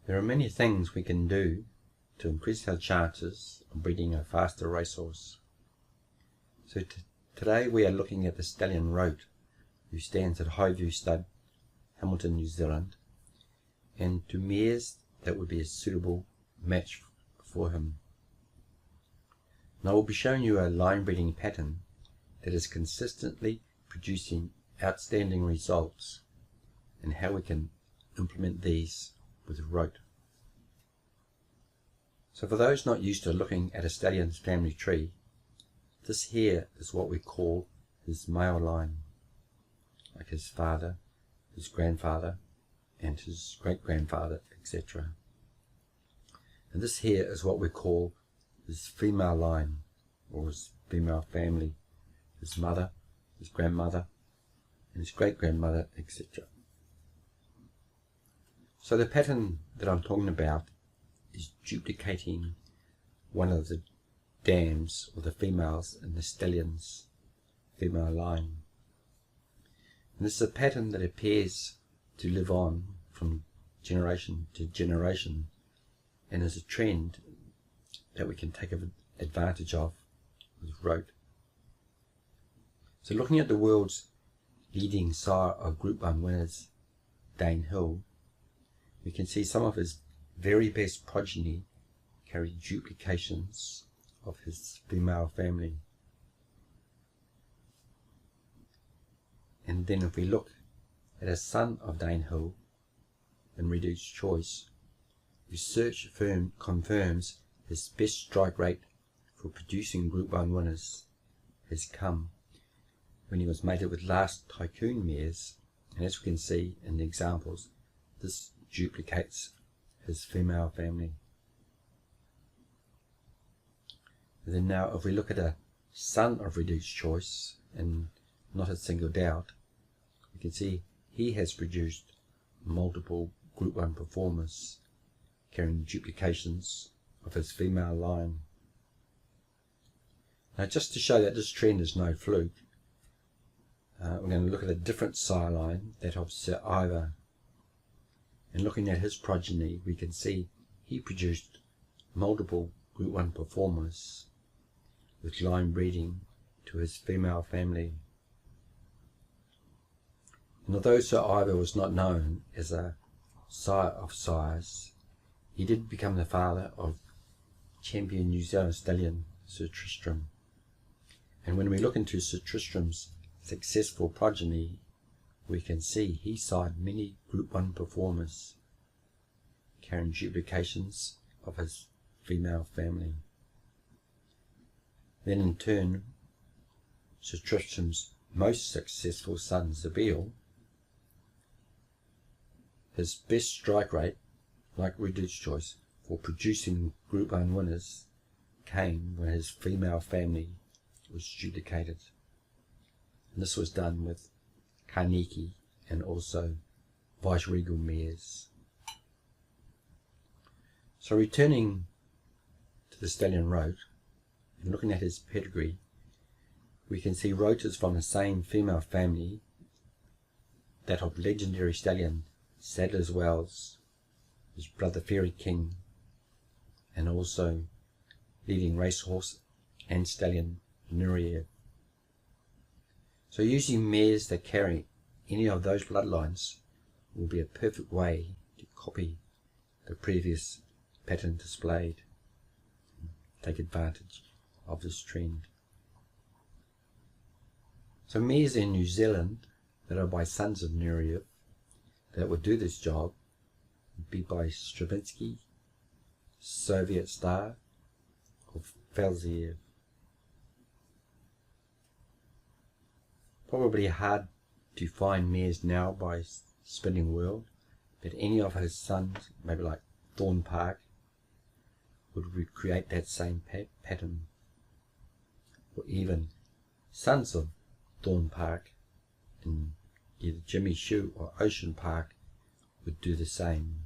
There are many things we can do to increase our chances of breeding a faster racehorse. So today we are looking at the Stallion Rote, who stands at Highview Stud, Hamilton, New Zealand, and to mares that would be a suitable match for him. And I will be showing you a line breeding pattern that is consistently producing outstanding results and how we can implement these with Rote. So for those not used to looking at a stallion's family tree, this here is what we call his male line, like his father, his grandfather, and his great-grandfather, etc. And this here is what we call his female line, or his female family, his mother, his grandmother, and his great-grandmother, etc. So the pattern that I'm talking about is duplicating one of the dams or the females in the stallion's female line. And this is a pattern that appears to live on from generation to generation and is a trend that we can take advantage of with Rote. So looking at the world's leading sire of Group 1 winners, Dane Hill, we can see some of his very best progeny carry duplications of his female family. And then if we look at a son of Dane Hill in Reduced Choice, research confirms his best strike rate for producing Group 1 winners has come when he was mated with last Tycoon mares, and as we can see in the examples, this duplicates his female family. And then now if we look at a son of Reduced Choice, and not a single doubt, we can see he has produced multiple Group 1 performers carrying duplications of his female line. Now just to show that this trend is no fluke, we're going to look at a different sire line, that of Sir Ivor. And looking at his progeny, we can see he produced multiple Group 1 performers with line breeding to his female family. And although Sir Ivor was not known as a sire of sires, he did become the father of champion New Zealand stallion Sir Tristram. And when we look into Sir Tristram's successful progeny, we can see he sired many Group 1 performers carrying duplications of his female family. Then in turn, Sir Tristram's most successful son, Zabeel, his best strike rate, like Reduced Choice, for producing Group 1 winners came when his female family was duplicated. And this was done with Kaniki and also Vice-Regal mares. So returning to the Stallion Rote, and looking at his pedigree, we can see Rote is from the same female family, that of legendary stallion Sadler's Wells, his brother Fairy King, and also leading racehorse and stallion Nureyev. So using mares that carry any of those bloodlines will be a perfect way to copy the previous pattern displayed and take advantage of this trend. So mares in New Zealand that are by sons of Nureyev that would do this job would be by Stravinsky, Soviet Star, or Falziev. Probably hard to find mares now by Spinning World, but any of his sons, maybe like Thorn Park, would recreate that same pattern. Or even sons of Thorn Park in either Jimmy Shoe or Ocean Park would do the same.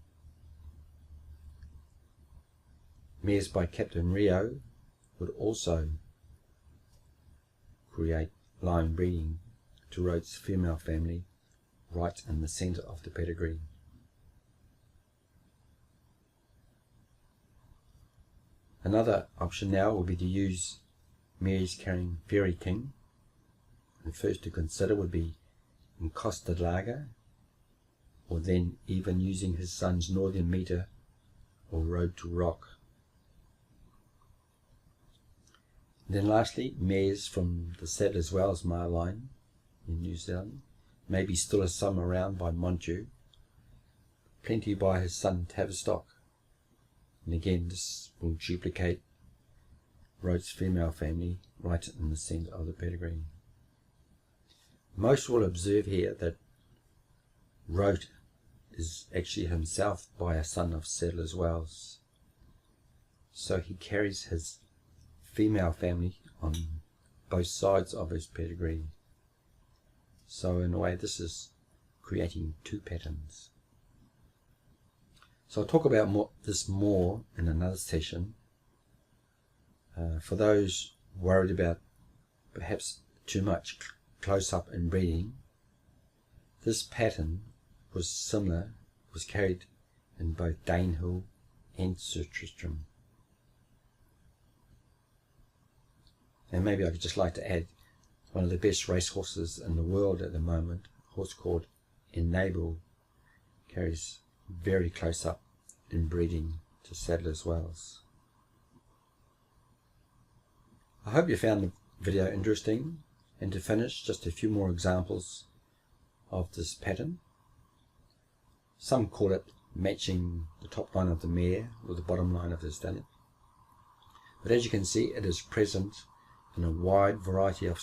Mares by Captain Rio would also create line breeding to Rote's female family right in the centre of the pedigree. Another option now will be to use mares carrying Fairy King. The first to consider would be in Costa Lager, or then even using his son's Northern Meter or Road to Rock. Then lastly, mares from the Sadler's Wells mare line in New Zealand, maybe still some around by Montague, plenty by his son Tavistock, and again this will duplicate Rote's female family right in the centre of the pedigree. Most will observe here that Rote is actually himself by a son of Sadler's Wells, so he carries his female family on both sides of his pedigree. So in a way this is creating two patterns. So I'll talk about this more in another session. For those worried about perhaps too much close-up in breeding, this pattern was carried in both Danehill and Sir Tristram. And maybe I could just like to add one of the best racehorses in the world at the moment, a horse called Enable, carries very close up in breeding to Sadler's Wells. I hope you found the video interesting, and to finish, just a few more examples of this pattern. Some call it matching the top line of the mare with the bottom line of the stallion, but as you can see, it is present in a wide variety of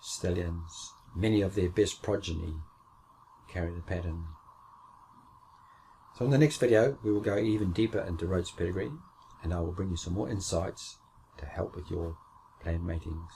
stallions. Many of their best progeny carry the pattern. So in the next video we will go even deeper into Rote's pedigree, and I will bring you some more insights to help with your planned matings.